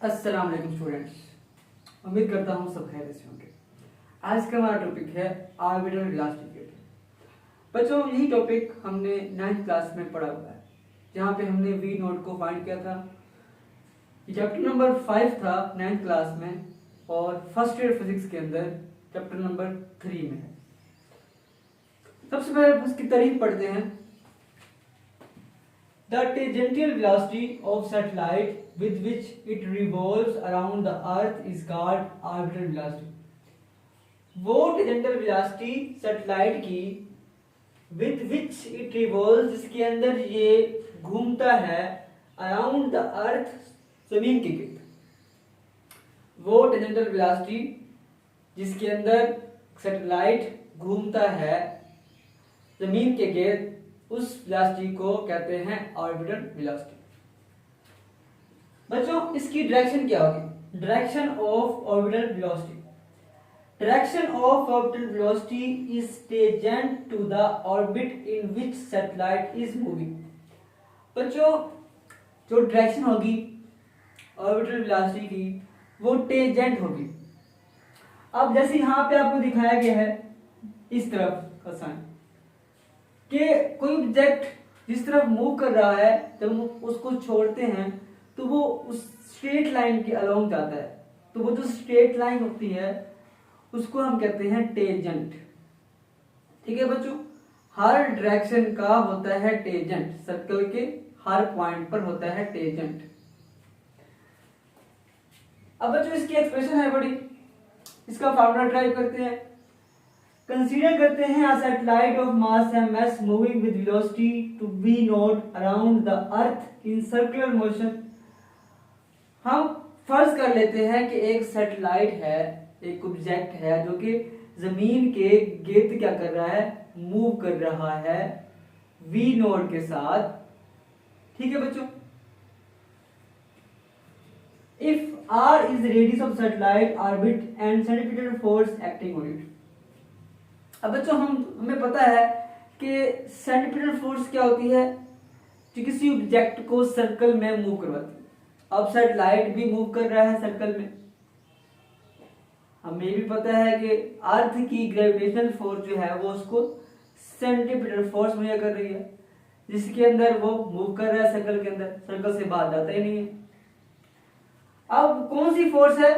अस्सलाम वालेकुम स्टूडेंट्स, उम्मीद करता हूँ सब खैरियत से होंगे। आज का हमारा टॉपिक है ऑर्बिटल वेलोसिटी। बच्चों, यही टॉपिक हमने 9th क्लास में पढ़ा हुआ है, जहाँ पे हमने वी नोट को फाइंड किया था। चैप्टर नंबर 5 था 9th क्लास में, और फर्स्ट ईयर फिजिक्स के अंदर चैप्टर नंबर 3 में है। सबसे पहले उसकी तारीफ पढ़ते हैं। The tangential velocity of satellite with which it revolves around the earth is called orbital velocity. वो tangential velocity सैटेलाइट की with which it revolves, जिसके अंदर ये घूमता है around the earth, जमीन के गिर्द, वो tangential velocity जिसके अंदर सैटेलाइट घूमता है जमीन के गिर्द, उस वेलोसिटी को कहते हैं ऑर्बिटल वेलोसिटी। बच्चों, इसकी डायरेक्शन क्या होगी? Direction of orbital velocity, direction of orbital velocity is tangent to the orbit in which satellite is moving. बच्चों, जो डायरेक्शन होगी ऑर्बिटल वेलोसिटी की, वो टेंजेंट होगी। अब जैसे यहां पे आपको दिखाया गया है इस तरफ का साइन, कि कोई ऑब्जेक्ट जिस तरफ मूव कर रहा है, जब हम उसको छोड़ते हैं तो वो उस स्ट्रेट लाइन के अलोंग जाता है। तो वो जो स्ट्रेट लाइन होती है उसको हम कहते हैं टेंजेंट। ठीक है बच्चों, हर डायरेक्शन का होता है टेंजेंट, सर्कल के हर पॉइंट पर होता है टेंजेंट। अब बच्चों, इसकी एक्सप्रेशन है बड़ी, इसका फार्मूला ड्राइव करते हैं। कंसीडर करते हैं a satellite of mass ms moving with velocity to v naught around the earth in circular motion। हम फर्ज कर लेते हैं कि एक सैटेलाइट है, एक ऑब्जेक्ट है जो कि जमीन के गिर्द क्या कर रहा है, मूव कर रहा है v नोट के साथ। ठीक है बच्चों, if r is the radius of satellite orbit and centripetal force acting on it। अब बच्चों, हमें पता है कि सेंट्रीपिटल फोर्स क्या होती है, जो किसी ऑब्जेक्ट को सर्कल में मूव करवाती है। अब सैटेलाइट भी मूव कर रहा है सर्कल में। हमें भी पता है कि अर्थ की ग्रेविटेशनल फोर्स जो है वो उसको सेंट्रीपिटल फोर्स मुहैया कर रही है, जिसके अंदर वो मूव कर रहा है सर्कल के अंदर, सर्कल से बाहर जाता ही नहीं है। अब कौन सी फोर्स है?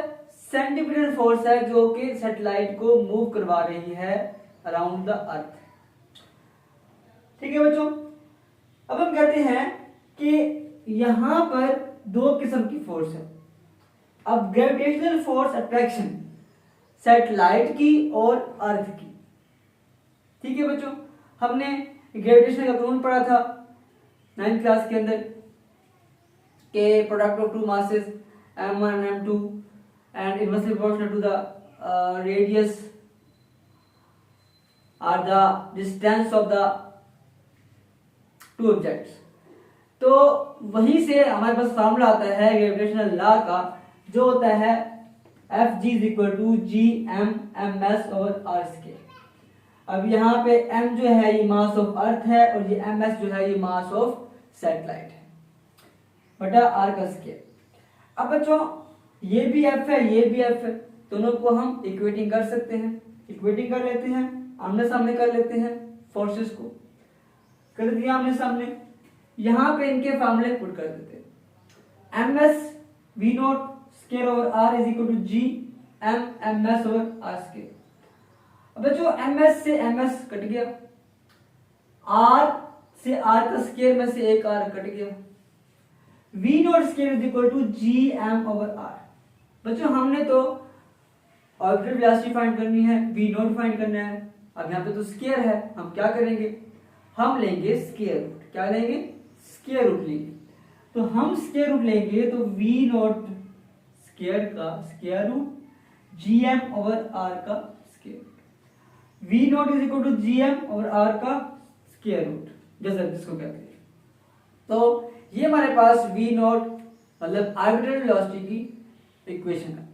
सेंट्रीपिटल फोर्स है, जो कि सैटेलाइट को मूव करवा रही है अराउंड द अर्थ। ठीक है बच्चों, अब हम कहते हैं कि यहां पर दो किस्म की फोर्स है। अब ग्रेविटेशनल फोर्स अट्रैक्शन सैटेलाइट की और अर्थ की। ठीक है बच्चों, हमने ग्रेविटेशन का कानून पढ़ा था 9th क्लास के अंदर, के product of two masses m1 and m2 and inversely proportional to the radius or the distance of the two objects। तो वहीं से हमारे पास फॉर्मूला आता है ग्रेविटेशनल लॉ का, जो होता है Fg is equal to gm ms और r स्केयर। अब यहाँ पे m जो है ये मास ऑफ अर्थ है, और ये ms जो है ये मास ऑफ सैटेलाइट है, बटा r का स्केयर। अब बच्चों, ये भी f है, ये भी f है, दोनों को हम इक्वेटिंग कर सकते हैं। इक्वेटिंग कर लेते हैं, आमने सामने कर लेते हैं, फोर्सेस को कर दिया आमने सामने। यहां पे इनके फार्मूले पुट कर देते हैं। ms v not square over r is equal to g m ms over r square. अब बच्चों, ms से ms कट गया, r से r का स्केयर में से एक r कट गया, v not square is equal to g m over r। बच्चों, हमने तो ऑर्बिटल वेलोसिटी फाइंड करनी है, v नॉट फाइंड करना है। अब यहाँ पे तो स्केयर है, हम क्या करेंगे, हम लेंगे स्केयर रूट। क्या लेंगे? स्केयर रूट लेंगे। तो हम स्केयर रूट लेंगे तो v नॉट स्केयर का square root gm over r का square root. v not is equal to gm over r का स्केयर रूट, जैसा जिसको कहते हैं। तो ये हमारे पास v नॉट मतलब ऑर्बिटल वेलोसिटी की इक्वेशन है।